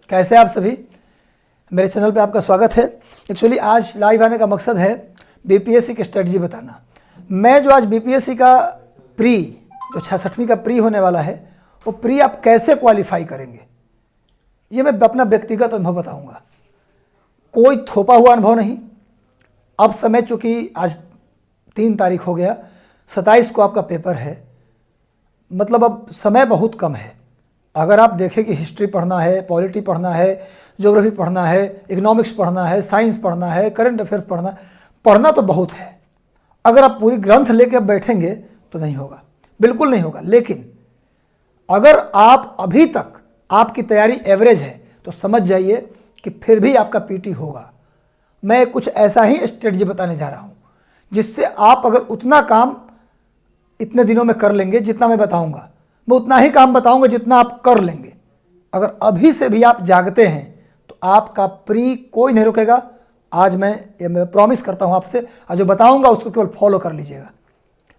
कैसे आप सभी? मेरे चैनल पे आपका स्वागत है। एक्चुअली आज लाइव आने का मकसद है बीपीएससी की स्ट्रेटजी बताना। मैं जो आज बीपीएससी का प्री जो 66वीं का प्री होने वाला है, वो प्री आप कैसे क्वालिफाई करेंगे, ये मैं अपना व्यक्तिगत अनुभव बताऊंगा। कोई थोपा हुआ अनुभव नहीं। अब समय चूँकि आज 3 तारीख हो गया, 27 को आपका पेपर है, मतलब अब समय बहुत कम है। अगर आप देखें कि हिस्ट्री पढ़ना है, पॉलिटी पढ़ना है, ज्योग्राफी पढ़ना है, इकोनॉमिक्स पढ़ना है, साइंस पढ़ना है, करंट अफेयर्स पढ़ना तो बहुत है। अगर आप पूरी ग्रंथ लेकर बैठेंगे तो नहीं होगा, बिल्कुल नहीं होगा। लेकिन अगर आप अभी तक आपकी तैयारी एवरेज है तो समझ जाइए कि फिर भी आपका पीटी होगा। मैं कुछ ऐसा ही स्ट्रेटजी बताने जा रहा हूँ जिससे आप अगर उतना काम इतने दिनों में कर लेंगे जितना मैं बताऊंगा, मैं उतना ही काम बताऊंगा जितना आप कर लेंगे। अगर अभी से भी आप जागते हैं तो आपका प्री कोई नहीं रोकेगा। आज मैं प्रॉमिस करता हूं आपसे, आज जो बताऊंगा उसको केवल फॉलो कर लीजिएगा।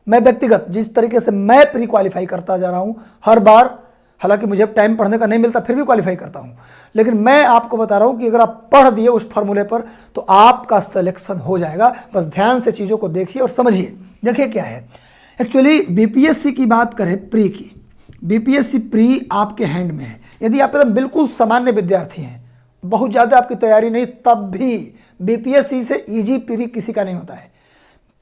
मैं व्यक्तिगत जिस तरीके से मैं प्री क्वालिफाई करता जा रहा हूं हर बार, हालांकि मुझे टाइम पढ़ने का नहीं मिलता फिर भी क्वालिफाई करता हूं, लेकिन मैं आपको बता रहा हूं कि अगर आप पढ़ दिए उस फार्मूले पर तो आपका सिलेक्शन हो जाएगा। बस ध्यान से चीज़ों को देखिए और समझिए। देखिए क्या है एक्चुअली बीपीएससी की बात करें, प्री की, बीपीएससी प्री आपके हैंड में है। यदि आप बिल्कुल सामान्य विद्यार्थी हैं, बहुत ज़्यादा आपकी तैयारी नहीं, तब भी बीपीएससी से इजी प्री किसी का नहीं होता है।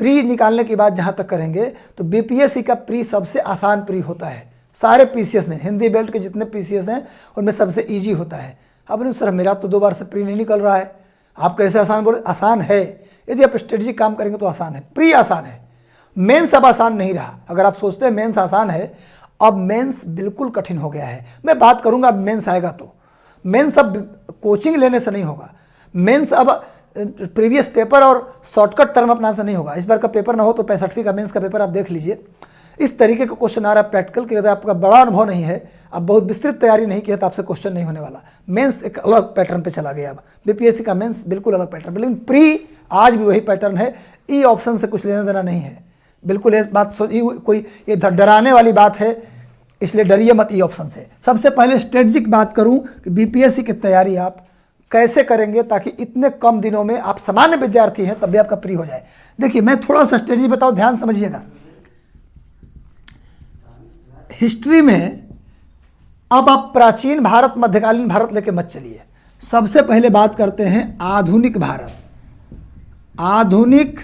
प्री निकालने के बाद जहाँ तक करेंगे तो बीपीएससी का प्री सबसे आसान प्री होता है। सारे पीसीएस में, हिंदी बेल्ट के जितने पीसीएस हैं उनमें सबसे ईजी होता है। अब नहीं सर, मेरा तो 2 बार से प्री नहीं निकल रहा है, आप कैसे आसान बोले? आसान है, यदि आप स्ट्रेटजिक काम करेंगे तो आसान है। प्री आसान है, मेंस अब आसान नहीं रहा। अगर आप सोचते हैं मेंस आसान है, अब मेंस बिल्कुल कठिन हो गया है। मैं बात करूंगा अब मेंस आएगा तो मेंस अब कोचिंग लेने से नहीं होगा। मेंस अब प्रीवियस पेपर और शॉर्टकट टर्म अपना से नहीं होगा। इस बार का पेपर ना हो तो 65वीं का मेंस का पेपर आप देख लीजिए, इस तरीके का क्वेश्चन आ रहा है प्रैक्टिकल के। अगर आपका बड़ा अनुभव नहीं है, आप बहुत विस्तृत तैयारी नहीं किया तो आपसे क्वेश्चन नहीं होने वाला। मेंस एक अलग पैटर्न पे चला गया। अब बीपीएससी का मेंस बिल्कुल अलग पैटर्न, लेकिन प्री आज भी वही पैटर्न है। ई ऑप्शन से कुछ लेना देना नहीं है, बिल्कुल। ये बात कोई ये डराने वाली बात है, इसलिए डरिए मत ई ऑप्शन से। सबसे पहले स्ट्रेटजिक बात करूं कि बीपीएससी की तैयारी आप कैसे करेंगे ताकि इतने कम दिनों में, आप सामान्य विद्यार्थी हैं तब भी आपका प्री हो जाए। देखिए मैं थोड़ा सा स्ट्रेटजी बताऊं, ध्यान समझिएगा। हिस्ट्री में अब आप प्राचीन भारत, मध्यकालीन भारत लेके मत चलिए। सबसे पहले बात करते हैं आधुनिक भारत। आधुनिक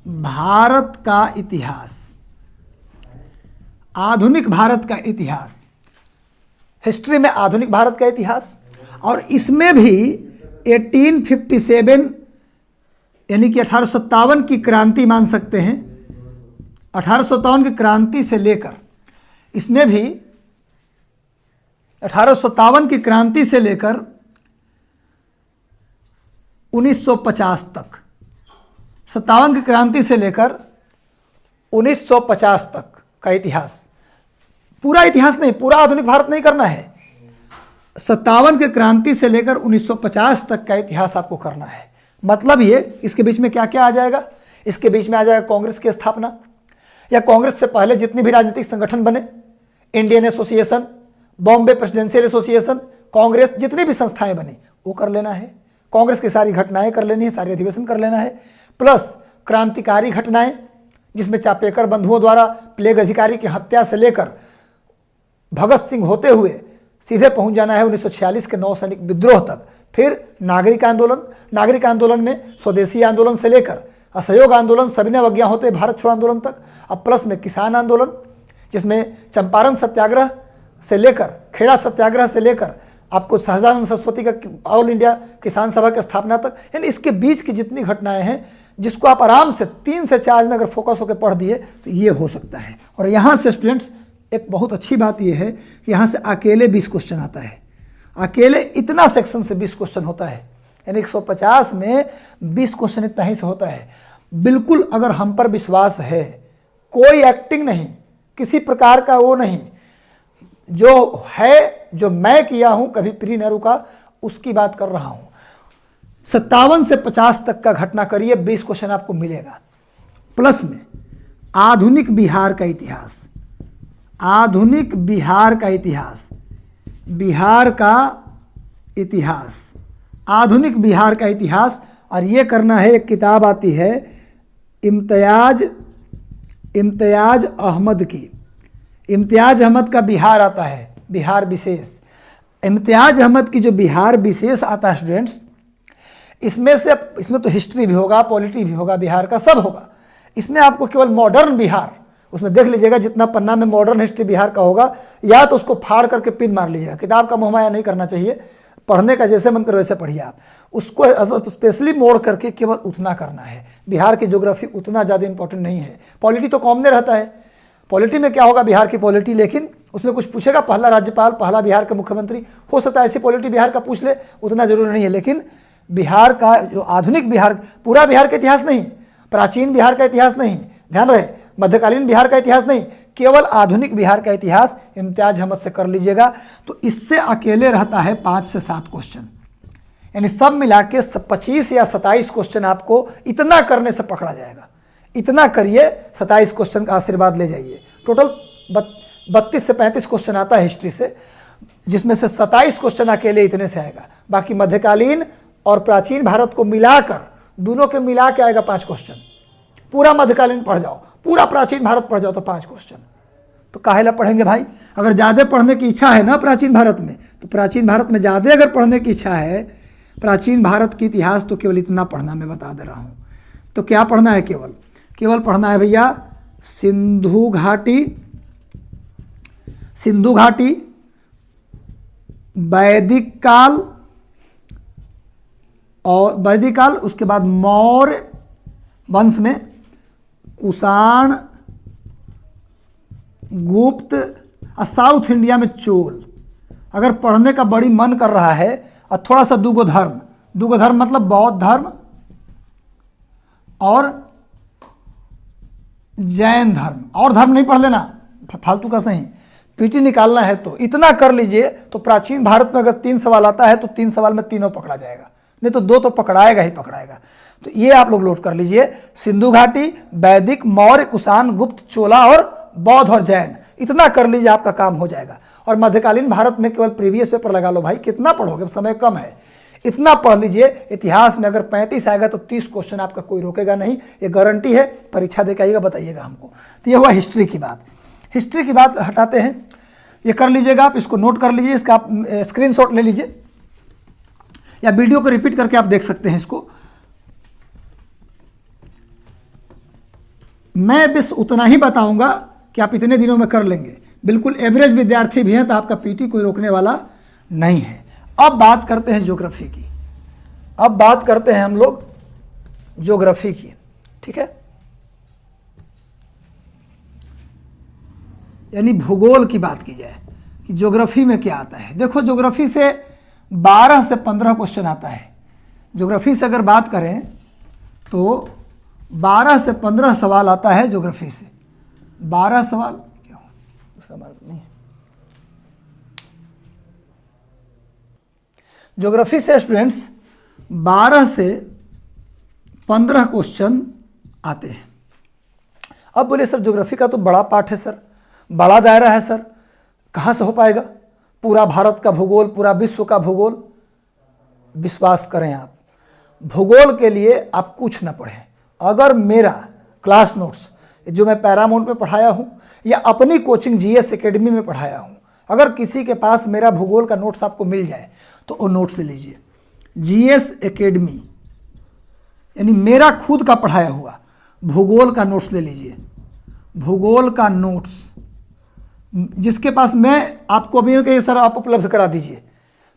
भारत का इतिहास, आधुनिक भारत का इतिहास, हिस्ट्री में आधुनिक भारत का इतिहास। और इसमें भी 1857 यानी कि 1857 की क्रांति मान सकते हैं। 1857 की क्रांति से लेकर, इसमें भी 1857 की क्रांति से लेकर 1950 तक, 57 की क्रांति से लेकर 1950 तक का इतिहास, पूरा इतिहास नहीं, पूरा आधुनिक भारत नहीं करना है। 57 की क्रांति से लेकर 1950 तक का इतिहास आपको करना है। मतलब ये, इसके बीच में क्या क्या आ जाएगा? इसके बीच में आ जाएगा कांग्रेस की स्थापना, या कांग्रेस से पहले जितने भी राजनीतिक संगठन बने, Indian association, Bombay presidential association, Congress, जितनी भी संस्थाएं बनी वो कर लेना है। कांग्रेस की सारी घटनाएं कर लेनी है, सारे अधिवेशन कर लेना है, प्लस क्रांतिकारी घटनाएं जिसमें चापेकर बंधुओं द्वारा प्लेग अधिकारी की हत्या से लेकर भगत सिंह होते हुए सीधे पहुंच जाना है 1946 के नौसैनिक विद्रोह तक। फिर नागरिक आंदोलन, नागरिक आंदोलन में स्वदेशी आंदोलन से लेकर असहयोग आंदोलन, सविनय अवज्ञा होते हुए भारत छोड़ो आंदोलन तक। अब प्लस में किसान आंदोलन, जिसमें चंपारण सत्याग्रह से लेकर, खेड़ा सत्याग्रह से लेकर आपको सहजानंद सरस्वती का ऑल इंडिया किसान सभा की स्थापना तक। यानी इसके बीच की जितनी घटनाएं हैं, जिसको आप आराम से 3 से 4 दिन अगर फोकस होकर पढ़ दिए तो ये हो सकता है। और यहाँ से स्टूडेंट्स एक बहुत अच्छी बात यह है कि यहाँ से अकेले 20 क्वेश्चन आता है। अकेले इतना सेक्शन से 20 क्वेश्चन होता है, यानी 150 में 20 क्वेश्चन इतना ही से होता है। बिल्कुल अगर हम पर विश्वास है, कोई एक्टिंग नहीं, किसी प्रकार का वो नहीं, जो है, जो मैं किया हूं, कभी प्री न रुका, उसकी बात कर रहा हूं। 57 से 50 तक का घटना करिए, 20 क्वेश्चन आपको मिलेगा। प्लस में आधुनिक बिहार का इतिहास, आधुनिक बिहार का इतिहास, बिहार का इतिहास, आधुनिक बिहार का इतिहास। और ये करना है, एक किताब आती है इम्तियाज अहमद की। इम्तियाज अहमद का बिहार आता है, बिहार विशेष। इम्तियाज अहमद की जो बिहार विशेष आता है स्टूडेंट्स, इसमें तो हिस्ट्री भी होगा, पॉलिटी भी होगा, बिहार का सब होगा। इसमें आपको केवल मॉडर्न बिहार, उसमें देख लीजिएगा जितना पन्ना में मॉडर्न हिस्ट्री बिहार का होगा, या तो उसको फाड़ करके पिन मार लीजिएगा। किताब का मोहमाया नहीं करना चाहिए, पढ़ने का जैसे मन करो वैसे पढ़िए आप। उसको स्पेशली मोड़ करके केवल उतना करना है। बिहार की ज्योग्राफी उतना ज़्यादा इंपॉर्टेंट नहीं है। पॉलिटी तो कॉमन रहता है, पॉलिटी में क्या होगा बिहार की पॉलिटी, लेकिन उसमें कुछ पूछेगा पहला राज्यपाल, पहला बिहार का मुख्यमंत्री, हो सकता है ऐसी पॉलिटी बिहार का पूछ ले, उतना जरूरी नहीं है। लेकिन बिहार का जो आधुनिक बिहार, पूरा बिहार का इतिहास नहीं, प्राचीन बिहार का इतिहास नहीं, ध्यान रहे, मध्यकालीन बिहार का इतिहास नहीं, केवल आधुनिक बिहार का इतिहास इम्तियाज अहमद से कर लीजिएगा। तो इससे अकेले रहता है 5 से 7 क्वेश्चन, यानी सब मिला के 25 या 27 क्वेश्चन आपको इतना करने से पकड़ा जाएगा। इतना करिए, 27 क्वेश्चन का आशीर्वाद ले जाइए। टोटल 32 से 35 क्वेश्चन आता है हिस्ट्री से, जिसमें से 27 क्वेश्चन अकेले इतने से आएगा। बाकी मध्यकालीन और प्राचीन भारत को मिलाकर, दोनों के मिला के आएगा 5 क्वेश्चन। पूरा मध्यकालीन पढ़ जाओ, पूरा प्राचीन भारत पढ़ जाओ तो 5 क्वेश्चन। तो काहेला पढ़ेंगे भाई? अगर ज़्यादा पढ़ने की इच्छा है ना प्राचीन भारत में, तो प्राचीन भारत में ज़्यादा अगर पढ़ने की इच्छा है, प्राचीन भारत की इतिहास, तो केवल इतना पढ़ना मैं बता दे रहा हूँ। तो क्या पढ़ना है? केवल पढ़ना है भैया सिंधु घाटी, वैदिक काल, उसके बाद मौर्य वंश में कुषाण, गुप्त, और साउथ इंडिया में चोल। अगर पढ़ने का बड़ी मन कर रहा है, और थोड़ा सा दूगो धर्म मतलब बौद्ध धर्म और जैन धर्म, और धर्म नहीं पढ़ लेना फालतू का, सही पीटी निकालना है तो इतना कर लीजिए। तो प्राचीन भारत में अगर 3 सवाल आता है तो 3 सवाल में तीनों पकड़ा जाएगा, नहीं तो 2 तो पकड़ाएगा ही पकड़ाएगा। तो ये आप लोग नोट कर लीजिए, सिंधु घाटी, वैदिक, मौर्य, कुषाण, गुप्त, चोला और बौद्ध और जैन, इतना कर लीजिए, आपका काम हो जाएगा। और मध्यकालीन भारत में केवल प्रीवियस पेपर लगा लो भाई, कितना पढ़ोगे, समय कम है, इतना पढ़ लीजिए। इतिहास में अगर 35 आएगा तो 30 क्वेश्चन आपका कोई रोकेगा नहीं, ये गारंटी है। परीक्षा दे के आइएगा, बताइएगा हमको। तो ये हुआ हिस्ट्री की बात। हिस्ट्री की बात हटाते हैं, ये कर लीजिएगा आप, इसको नोट कर लीजिए, इसका आप स्क्रीनशॉट ले लीजिए, या वीडियो को रिपीट करके आप देख सकते हैं इसको। मैं बस उतना ही बताऊंगा कि आप इतने दिनों में कर लेंगे। बिल्कुल एवरेज विद्यार्थी भी हैं तो आपका पीटी कोई रोकने वाला नहीं है। अब बात करते हैं ज्योग्राफी की, अब बात करते हैं हम लोग ज्योग्राफी की, ठीक है, यानी भूगोल की बात की जाए कि ज्योग्राफी में क्या आता है। देखो, ज्योग्राफी से 12 से 15 क्वेश्चन आता है। ज्योग्राफी से अगर बात करें तो 12 से 15 सवाल आता है ज्योग्राफी से। 12 सवाल क्यों नहीं, ज्योग्राफी से स्टूडेंट्स 12 से 15 क्वेश्चन आते हैं। अब बोले सर ज्योग्राफी का तो बड़ा पार्ट है सर, बड़ा दायरा है सर, कहाँ से हो पाएगा पूरा भारत का भूगोल, पूरा विश्व का भूगोल? विश्वास करें आप, भूगोल के लिए आप कुछ न पढ़ें। अगर मेरा क्लास नोट्स जो मैं पैरामाउंट में पढ़ाया हूँ या अपनी कोचिंग जीएस एकेडमी में पढ़ाया हूँ, अगर किसी के पास मेरा भूगोल का नोट्स आपको मिल जाए तो वो नोट्स ले लीजिए। जीएस एकेडमी यानी मेरा खुद का पढ़ाया हुआ भूगोल का नोट्स ले लीजिए। भूगोल का नोट्स जिसके पास, मैं आपको अभी कहिए सर आप उपलब्ध करा दीजिए,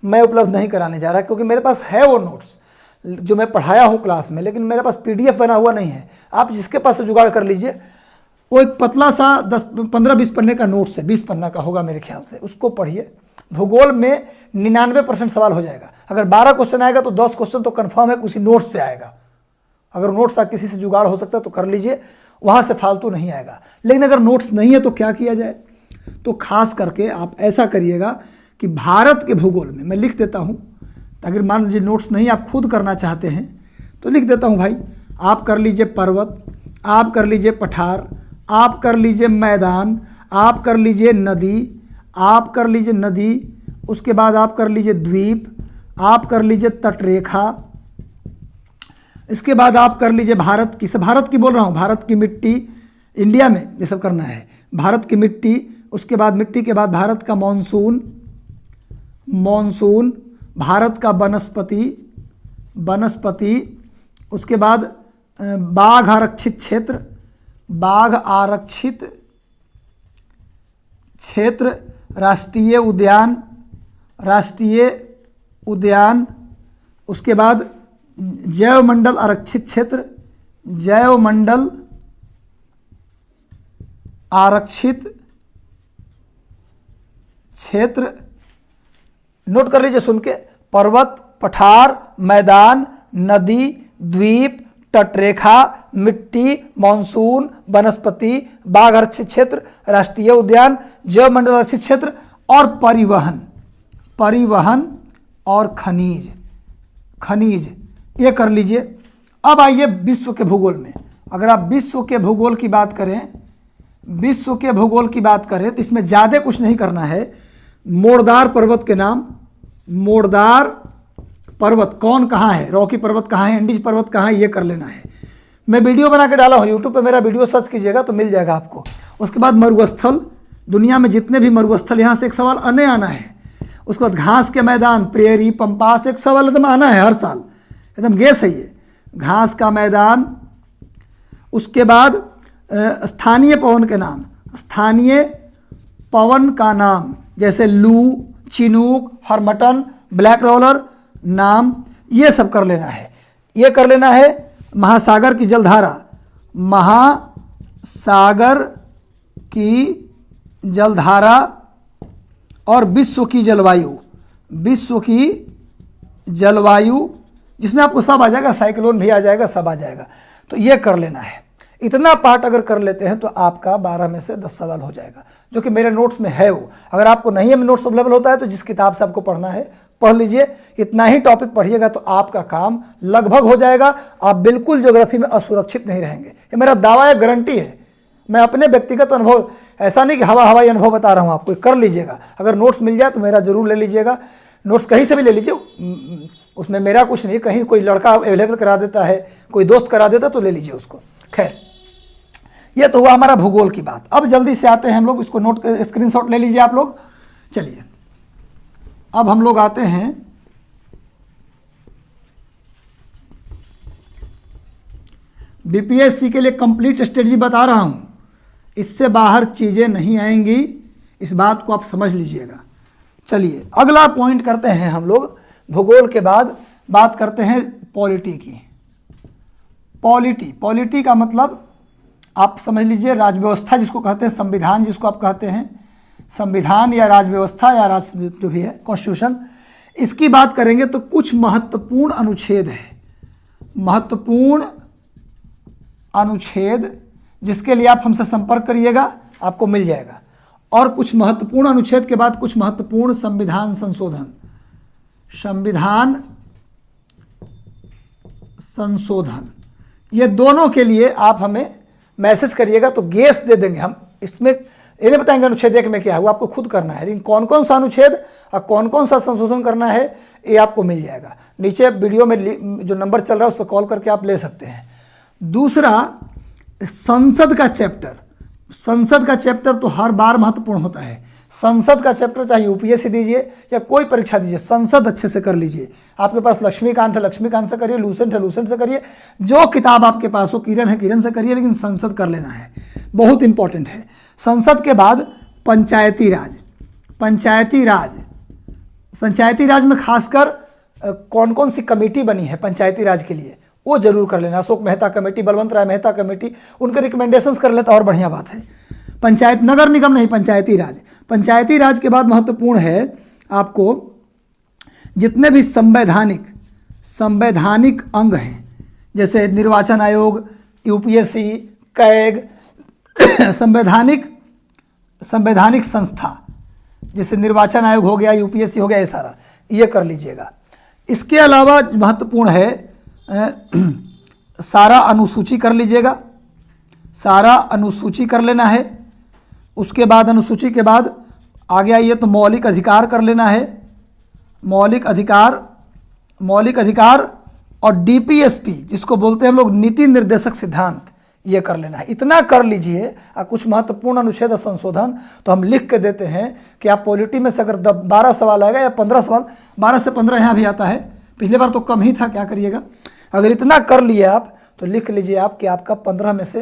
मैं उपलब्ध नहीं कराने जा रहा क्योंकि मेरे पास है वो नोट्स जो मैं पढ़ाया हूँ क्लास में, लेकिन मेरे पास पीडीएफ बना हुआ नहीं है। आप जिसके पास से जुगाड़ कर लीजिए, वो एक पतला सा 10-15-20 पन्ने का नोट्स है, 20 पन्ना का होगा मेरे ख्याल से, उसको पढ़िए। भूगोल में 99% सवाल हो जाएगा। अगर 12 क्वेश्चन आएगा तो 10 क्वेश्चन तो कन्फर्म है उसी नोट्स से आएगा। अगर नोट्स किसी से जुगाड़ हो सकता है तो कर लीजिए, वहाँ से फालतू नहीं आएगा। लेकिन अगर नोट्स नहीं है तो क्या किया जाए? तो खास करके आप ऐसा करिएगा कि भारत के भूगोल में मैं लिख देता हूँ, अगर मान लीजिए नोट्स नहीं आप खुद करना चाहते हैं तो लिख देता हूँ भाई, आप कर लीजिए पर्वत, आप कर लीजिए पठार, आप कर लीजिए मैदान, आप कर लीजिए नदी, आप कर लीजिए नदी, उसके बाद आप कर लीजिए द्वीप, आप कर लीजिए तटरेखा। इसके बाद आप कर लीजिए भारत की बोल रहा हूँ, भारत की मिट्टी, इंडिया में ये सब करना है, भारत की मिट्टी। उसके बाद मिट्टी के बाद भारत का मॉनसून, भारत का वनस्पति। उसके बाद बाघ आरक्षित क्षेत्र, राष्ट्रीय उद्यान। उसके बाद जैवमंडल आरक्षित क्षेत्र, नोट कर लीजिए सुन के, पर्वत, पठार, मैदान, नदी, द्वीप, तटरेखा, मिट्टी, मानसून, वनस्पति, बाघ आरक्षित क्षेत्र, राष्ट्रीय उद्यान, जैवमंडल आरक्षित क्षेत्र और परिवहन और खनिज, ये कर लीजिए। अब आइए विश्व के भूगोल में। अगर आप विश्व के भूगोल की बात करें तो इसमें ज़्यादा कुछ नहीं करना है। मोड़दार पर्वत के नाम, मोड़दार पर्वत कौन कहाँ है, रॉकी पर्वत कहाँ है, एंडीज पर्वत कहाँ है, ये कर लेना है। मैं वीडियो बना के डाला हूँ यूट्यूब पे, मेरा वीडियो सर्च कीजिएगा तो मिल जाएगा आपको। उसके बाद मरुस्थल, दुनिया में जितने भी मरुस्थल, यहाँ से एक सवाल आना है। उसके बाद घास के मैदान, प्रेरी, पंपास, एक सवाल एकदम आना है हर साल, एकदम गेस है ये, घास का मैदान। उसके बाद स्थानीय पवन का नाम, जैसे लू, चिनूक, हरमटन, ब्लैक रोलर नाम, ये सब कर लेना है। ये कर लेना है महासागर की जलधारा और विश्व की जलवायु, जिसमें आपको सब आ जाएगा, साइक्लोन भी आ जाएगा, सब आ जाएगा। तो ये कर लेना है। इतना पार्ट अगर कर लेते हैं तो आपका 12 में से 10 सवाल हो जाएगा, जो कि मेरे नोट्स में है वो। अगर आपको नहीं है नोट्स अवेलेबल होता है तो जिस किताब से आपको पढ़ना है पढ़ लीजिए। इतना ही टॉपिक पढ़िएगा तो आपका काम लगभग हो जाएगा। आप बिल्कुल ज्योग्राफी में असुरक्षित नहीं रहेंगे, ये मेरा दावा है, गारंटी है। मैं अपने व्यक्तिगत अनुभव, ऐसा नहीं कि हवाई अनुभव बता रहा हूँ आपको, कर लीजिएगा। अगर नोट्स मिल जाए तो मेरा जरूर ले लीजिएगा। नोट्स कहीं से भी ले लीजिए, उसमें मेरा कुछ नहीं, कहीं कोई लड़का अवेलेबल करा देता है, कोई दोस्त करा देता तो ले लीजिए उसको। खैर, ये तो हुआ हमारा भूगोल की बात। अब जल्दी से आते हैं हम लोग, इसको नोट स्क्रीनशॉट ले लीजिए आप लोग। चलिए अब हम लोग आते हैं बीपीएससी के लिए कंप्लीट स्ट्रेटजी बता रहा हूं, इससे बाहर चीजें नहीं आएंगी, इस बात को आप समझ लीजिएगा। चलिए अगला पॉइंट करते हैं हम लोग। भूगोल के बाद बात करते हैं पॉलिटी की। पॉलिटी का मतलब आप समझ लीजिए राजव्यवस्था जिसको कहते हैं, संविधान जिसको आप कहते हैं, संविधान या राजव्यवस्था या जो भी है कॉन्स्टिट्यूशन, इसकी बात करेंगे तो कुछ महत्वपूर्ण अनुच्छेद है, महत्वपूर्ण अनुच्छेद जिसके लिए आप हमसे संपर्क करिएगा, आपको मिल जाएगा। और कुछ महत्वपूर्ण अनुच्छेद के बाद कुछ महत्वपूर्ण संविधान संशोधन, ये दोनों के लिए आप हमें मैसेज करिएगा तो गेस दे देंगे हम। इसमें ये नहीं बताएंगे अनुच्छेद 1 में क्या है, वो आपको खुद करना है, लेकिन कौन कौन सा अनुच्छेद और कौन कौन सा संशोधन करना है ये आपको मिल जाएगा। नीचे वीडियो में जो नंबर चल रहा है उस पर कॉल करके आप ले सकते हैं। दूसरा, संसद का चैप्टर तो हर बार महत्वपूर्ण होता है। संसद का चैप्टर चाहे यूपीएससी दीजिए या कोई परीक्षा दीजिए, संसद अच्छे से कर लीजिए। आपके पास लक्ष्मीकांत है, लक्ष्मीकांत से करिए, लूसेंट है, लूसेंट से करिए, जो किताब आपके पास हो, किरण है, किरण से करिए, लेकिन संसद कर लेना है, बहुत इंपॉर्टेंट है। संसद के बाद पंचायती राज में खासकर कौन कौन सी कमेटी बनी है पंचायती राज के लिए, वो जरूर कर लेना। अशोक मेहता कमेटी, बलवंत राय मेहता कमेटी, उनके रिकमेंडेशंस कर ले तो और बढ़िया बात है। पंचायत, नगर निगम नहीं, पंचायती राज के बाद महत्वपूर्ण है आपको जितने भी संवैधानिक अंग हैं, जैसे निर्वाचन आयोग, यूपीएससी, कैग, संवैधानिक संस्था, जैसे निर्वाचन आयोग हो गया, यूपीएससी हो गया, ये सारा ये कर लीजिएगा। इसके अलावा महत्वपूर्ण है सारा अनुसूची कर लीजिएगा, सारा अनुसूची कर लेना है। उसके बाद अनुसूची के बाद आगे आइए तो मौलिक अधिकार कर लेना है। मौलिक अधिकार मौलिक अधिकार और डीपीएसपी जिसको बोलते हैं हम लोग नीति निर्देशक सिद्धांत, ये कर लेना है। इतना कर लीजिए और कुछ महत्वपूर्ण अनुच्छेद और संशोधन तो हम लिख के देते हैं कि आप पॉलिटी में से अगर 12 सवाल आएगा या 15 सवाल, 12 से 15 यहाँ भी आता है, पिछले बार तो कम ही था, क्या करिएगा। अगर इतना कर लिए आप तो लिख लीजिए आप कि आपका 15 में से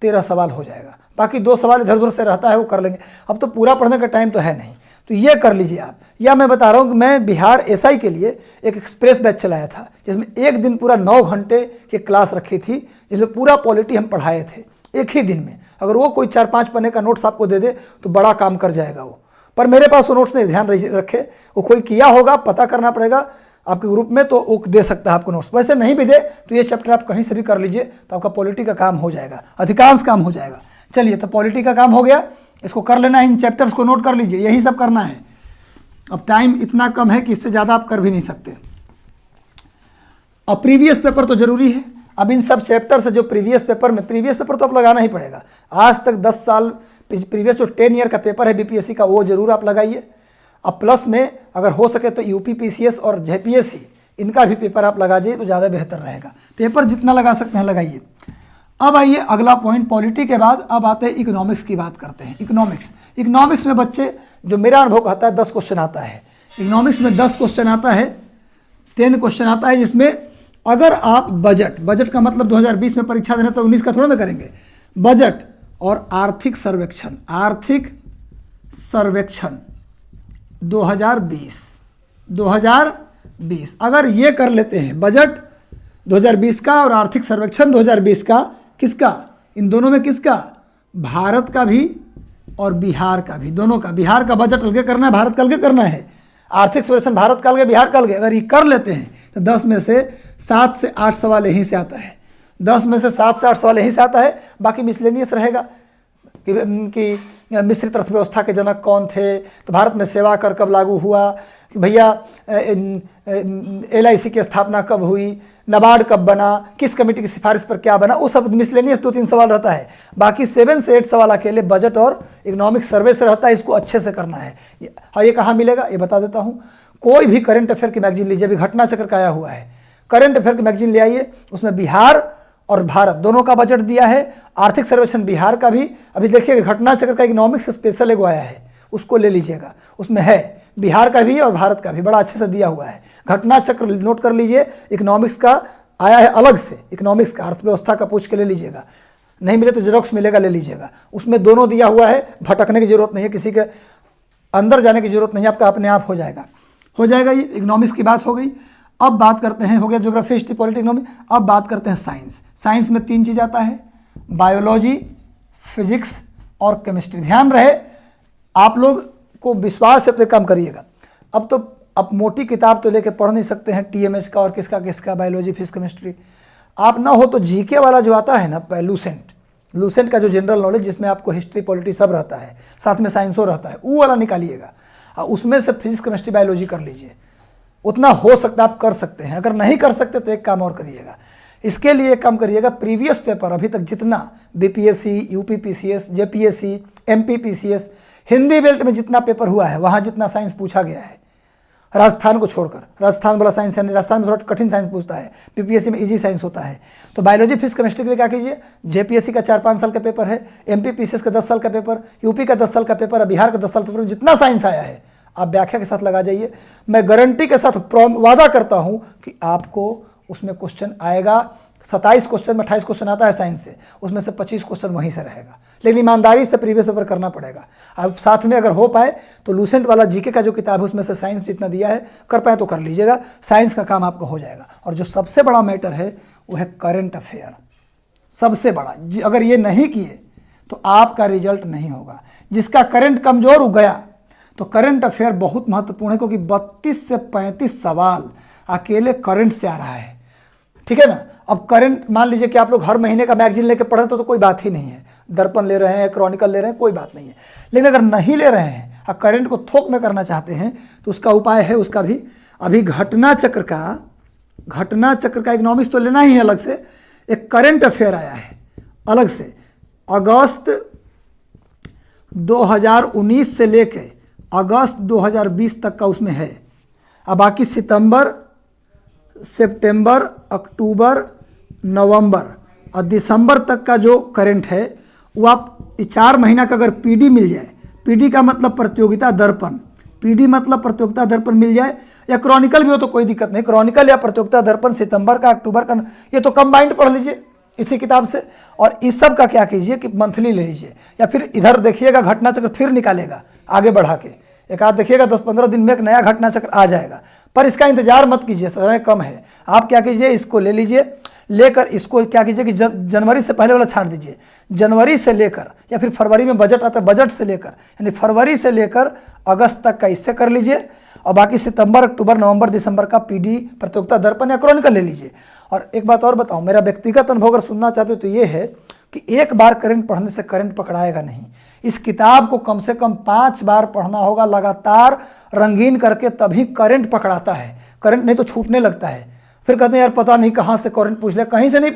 13 सवाल हो जाएगा, बाकी 2 सवाल इधर उधर से रहता है वो कर लेंगे। अब तो पूरा पढ़ने का टाइम तो है नहीं, तो ये कर लीजिए आप। या मैं बता रहा हूँ कि मैं बिहार एसआई के लिए एक एक्सप्रेस बैच चलाया था जिसमें एक दिन पूरा 9 घंटे की क्लास रखी थी, जिसमें पूरा पॉलिटी हम पढ़ाए थे एक ही दिन में। अगर वो कोई 4-5 पन्ने का नोट्स आपको दे दे तो बड़ा काम कर जाएगा वो, पर मेरे पास वो नोट्स नहीं, ध्यान रखे, वो कोई किया होगा, पता करना पड़ेगा आपके ग्रुप में, तो वो दे सकता है आपको नोट्स। वैसे नहीं भी दे तो ये चैप्टर आप कहीं से भी कर लीजिए तो आपका पॉलिटी का काम हो जाएगा, अधिकांश काम हो जाएगा। चलिए, तो पॉलिटी का काम हो गया, इसको कर लेना है, इन चैप्टर्स को नोट कर लीजिए, यही सब करना है। अब टाइम इतना कम है कि इससे ज़्यादा आप कर भी नहीं सकते। अब प्रीवियस पेपर तो जरूरी है। अब इन सब चैप्टर से जो प्रीवियस पेपर तो आप लगाना ही पड़ेगा। आज तक 10 साल प्रीवियस जो 10 ईयर का पेपर है बीपीएससी का, वो जरूर आप लगाइए। अब प्लस में अगर हो सके तो यूपी पीसीएस और जेपीएससी, इनका भी पेपर आप लगा जाइए तो ज़्यादा बेहतर रहेगा। पेपर जितना लगा सकते हैं लगाइए। अब आइए अगला पॉइंट, पॉलिटी के बाद अब आते हैं इकोनॉमिक्स की बात करते हैं। इकोनॉमिक्स में बच्चे, जो मेरा अनुभव कहता है 10 क्वेश्चन आता है इकोनॉमिक्स में। 10 क्वेश्चन आता है, 10 क्वेश्चन आता है, जिसमें अगर आप बजट का मतलब 2020 में परीक्षा देना तो 19 का थोड़ा ना करेंगे। बजट और आर्थिक सर्वेक्षण 2020 अगर ये कर लेते हैं, बजट 2020 का और आर्थिक सर्वेक्षण 2020 का, किसका, इन दोनों में किसका, भारत का भी और बिहार का भी, दोनों का। बिहार का बजट अलग करना है, भारत का अलग करना है। आर्थिक सर्वेक्षण भारत का अलग, बिहार का अलग। अगर ये कर लेते हैं तो 10 में से 7 से 8 सवाल यहीं से आता है। 10 में से 7 से 8 सवाल यहीं से आता है। बाकी मिसलेनियस रहेगा कि मिश्रित अर्थव्यवस्था के जनक कौन थे, तो भारत में सेवा कर कब लागू हुआ, कि भैया LIC की स्थापना कब हुई, नाबार्ड कब बना, किस कमेटी की सिफारिश पर क्या बना, वो सब मिसलेनियस 2-3 सवाल रहता है। बाकी 7 से 8 सवाल अकेले बजट और इकोनॉमिक सर्वे से रहता है। इसको अच्छे से करना है। हाँ, ये कहाँ मिलेगा ये बता देता हूँ। कोई भी करंट अफेयर की मैगजीन लीजिए, अभी घटना चक्र का आया हुआ है, करंट अफेयर की मैगजीन ले आइए, उसमें बिहार और भारत दोनों का बजट दिया है। आर्थिक सर्वेक्षण बिहार का भी, अभी देखिएगा घटना चक्र का इकोनॉमिक्स स्पेशल एगो आया है, उसको ले लीजिएगा, उसमें है बिहार का भी और भारत का भी, बड़ा अच्छे से दिया हुआ है। घटना चक्र नोट कर लीजिए, इकोनॉमिक्स का आया है अलग से, इकोनॉमिक्स का अर्थव्यवस्था का पूछ के ले लीजिएगा, नहीं मिले तो जेरोक्स मिलेगा, ले लीजिएगा। उसमें दोनों दिया हुआ है, भटकने की जरूरत नहीं है, किसी के अंदर जाने की जरूरत नहीं है, आपका अपने आप हो जाएगा। ये इकोनॉमिक्स की बात हो गई। अब बात करते हैं, हो गया ज्योग्राफी, हिस्ट्री, पॉलिटी, इकोनॉमी। अब बात करते हैं साइंस में 3 चीज़ आता है, बायोलॉजी, फिजिक्स और केमिस्ट्री। ध्यान रहे, आप लोग को विश्वास है तो काम करिएगा। अब मोटी किताब तो लेके पढ़ नहीं सकते हैं, TMH का और किसका बायोलॉजी, फिजिक्स, केमिस्ट्री। आप ना हो तो जीके वाला जो आता है ना, लूसेंट का जो जनरल नॉलेज, जिसमें आपको हिस्ट्री, पॉलिटी सब रहता है, साथ में साइंसो रहता है, वो वाला निकालिएगा और उसमें से फिजिक्स, केमिस्ट्री, बायोलॉजी कर लीजिए। उतना हो सकता है आप कर सकते हैं। अगर नहीं कर सकते तो एक काम और करिएगा, इसके लिए एक काम करिएगा, प्रीवियस पेपर अभी तक जितना BPSC, UP PCS, JPSC, MP PCS, Hindi belt में जितना पेपर हुआ है, वहाँ जितना साइंस पूछा गया है, राजस्थान को छोड़कर, राजस्थान वाला साइंस है नहीं, राजस्थान में थोड़ा कठिन साइंस पूछता है, बीपीएससी में इजी साइंस होता है। तो बायोलॉजी, फिजिक्स, केमिस्ट्री के लिए क्या कीजिए, जेपीएससी का 4-5 साल का पेपर है, एमपी पीसीएस का 10 साल का पेपर, यूपी का 10 साल का पेपर, बिहार का 10 साल पेपर, जितना साइंस आया है आप व्याख्या के साथ लगा जाइए। मैं गारंटी के साथ वादा करता हूं कि आपको उसमें क्वेश्चन आएगा। 27 क्वेश्चन में 28 क्वेश्चन आता है साइंस से, उसमें से 25 क्वेश्चन वहीं से रहेगा। लेकिन ईमानदारी से प्रीवियस पेपर करना पड़ेगा। अब साथ में अगर हो पाए तो लूसेंट वाला जीके का जो किताब है उसमें से साइंस जितना दिया है कर पाए तो कर लीजिएगा, साइंस का काम आपका हो जाएगा। और जो सबसे बड़ा मैटर है वो है करंट अफेयर, सबसे बड़ा। अगर ये नहीं किए तो आपका रिजल्ट नहीं होगा। जिसका करंट कमजोर हो गया तो करंट अफेयर बहुत महत्वपूर्ण है, क्योंकि 32 से 35 सवाल अकेले करंट से आ रहा है। ठीक है ना। अब करंट मान लीजिए कि आप लोग हर महीने का मैगजीन लेके पढ़ रहे तो कोई बात ही नहीं है, दर्पण ले रहे हैं, क्रॉनिकल ले रहे हैं, कोई बात नहीं है। लेकिन अगर नहीं ले रहे हैं और करंट को थोक में करना चाहते हैं तो उसका उपाय है, उसका भी अभी घटना चक्र का इकोनॉमिक्स तो लेना ही है अलग से। एक करंट अफेयर आया है अलग से, अगस्त 2019 से लेके अगस्त 2020 तक का उसमें है। अब बाकी सितंबर सितंबर, अक्टूबर, नवंबर और दिसंबर तक का जो करंट है वो आप 4 महीना का अगर पीडी मिल जाए, पीडी का मतलब प्रतियोगिता दर्पण, पीडी मतलब प्रतियोगिता दर्पण मिल जाए, या क्रॉनिकल भी हो तो कोई दिक्कत नहीं, क्रॉनिकल या प्रतियोगिता दर्पण सितंबर का, अक्टूबर का, ये तो कंबाइंड पढ़ लीजिए इसी किताब से। और इस सब का क्या कीजिए कि मंथली ले लीजिए, या फिर इधर देखिएगा घटना चक्र फिर निकालेगा आगे बढ़ा के, एक आध देखिएगा 10-15 दिन में एक नया घटना चक्र आ जाएगा। पर इसका इंतजार मत कीजिए, समय कम है। आप क्या कीजिए, इसको ले लीजिए, लेकर इसको क्या कीजिए कि जनवरी से पहले वाला छाड़ दीजिए, जनवरी से लेकर, या फिर फरवरी में बजट आता है, बजट से लेकर यानी फरवरी से लेकर अगस्त तक का इससे कर लीजिए, और बाकी सितंबर, अक्टूबर, नवंबर, दिसंबर का पीडी प्रतियोगिता दर्पण या क्रॉनिकल ले लीजिए। और एक बात और बताऊं, मेरा व्यक्तिगत अनुभव अगर सुनना चाहते हो तो ये है कि एक बार करंट पढ़ने से करंट पकड़ाएगा नहीं। इस किताब को कम से कम 5 बार पढ़ना होगा लगातार, रंगीन करके, तभी करंट पकड़ाता है। करंट नहीं तो छूटने लगता है, फिर कहते हैं यार पता नहीं कहाँ से करंट पूछ ले, कहीं से नहीं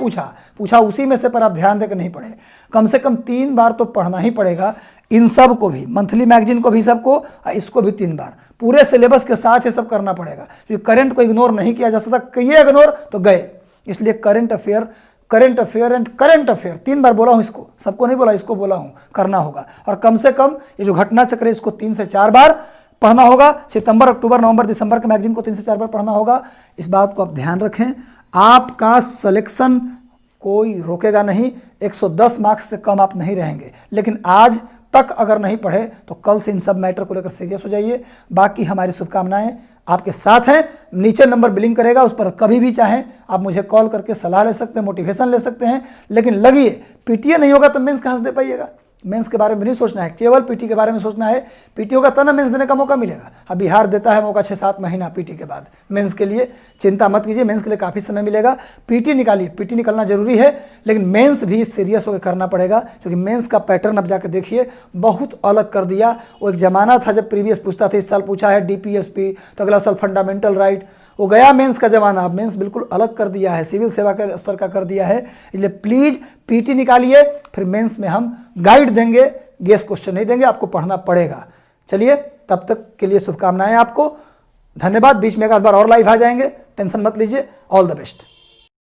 पूछा उसी में से, पर आप ध्यान देकर नहीं पढ़े। कम से कम 3 बार तो पढ़ना ही पड़ेगा, इन सब को भी, मंथली मैगजीन को भी, सबको, और इसको भी 3 बार पूरे सिलेबस के साथ ये सब करना पड़ेगा, क्योंकि करंट को इग्नोर नहीं किया जा सकता। ये इग्नोर तो गए, इसलिए current affair and current affair 3 बार बोला हूँ, इसको सबको नहीं बोला, इसको बोला हूँ, करना होगा। और कम से कम ये जो घटना चक्र है इसको 3 से 4 बार पढ़ना होगा। सितंबर, अक्टूबर, नवंबर, दिसंबर के मैगजीन को 3 से 4 बार पढ़ना होगा। इस बात को आप ध्यान रखें, आपका सिलेक्शन कोई रोकेगा नहीं, 110 मार्क्स से कम आप नहीं रहेंगे। लेकिन आज तक अगर नहीं पढ़े तो कल से इन सब मैटर को लेकर सीरियस हो जाइए। बाकी हमारी शुभकामनाएं आपके साथ हैं, नीचे नंबर बिलिंग करेगा, उस पर कभी भी चाहें आप मुझे कॉल करके सलाह ले सकते हैं, मोटिवेशन ले सकते हैं। लेकिन लगिए, पीटीए नहीं होगा तो मेंस कहाँ से दे पाइएगा। मेंस के बारे में नहीं सोचना है, केवल पीटी के बारे में सोचना है। पीटी होगा तब ना मेंस देने का मौका मिलेगा। अब बिहार देता है मौका 6-7 महीना पीटी के बाद, मेंस के लिए चिंता मत कीजिए, मेंस के लिए काफ़ी समय मिलेगा। पीटी निकालिए, पीटी निकलना जरूरी है, लेकिन मेंस भी सीरियस होकर करना पड़ेगा, क्योंकि मेंस का पैटर्न अब जाकर देखिए बहुत अलग कर दिया। वो एक ज़माना था जब प्रीवियस पूछता था, इस साल पूछा है डीपीएसपी, तो अगला साल फंडामेंटल राइट, वो गया मेंस का जमाना। अब मेंस बिल्कुल अलग कर दिया है, सिविल सेवा के स्तर का कर दिया है। इसलिए प्लीज़ पीटी निकालिए, फिर मेंस में हम गाइड देंगे, गेस क्वेश्चन नहीं देंगे, आपको पढ़ना पड़ेगा। चलिए, तब तक के लिए शुभकामनाएं आपको, धन्यवाद। बीच में एक आध बार और लाइव आ जाएंगे, टेंशन मत लीजिए। All the best.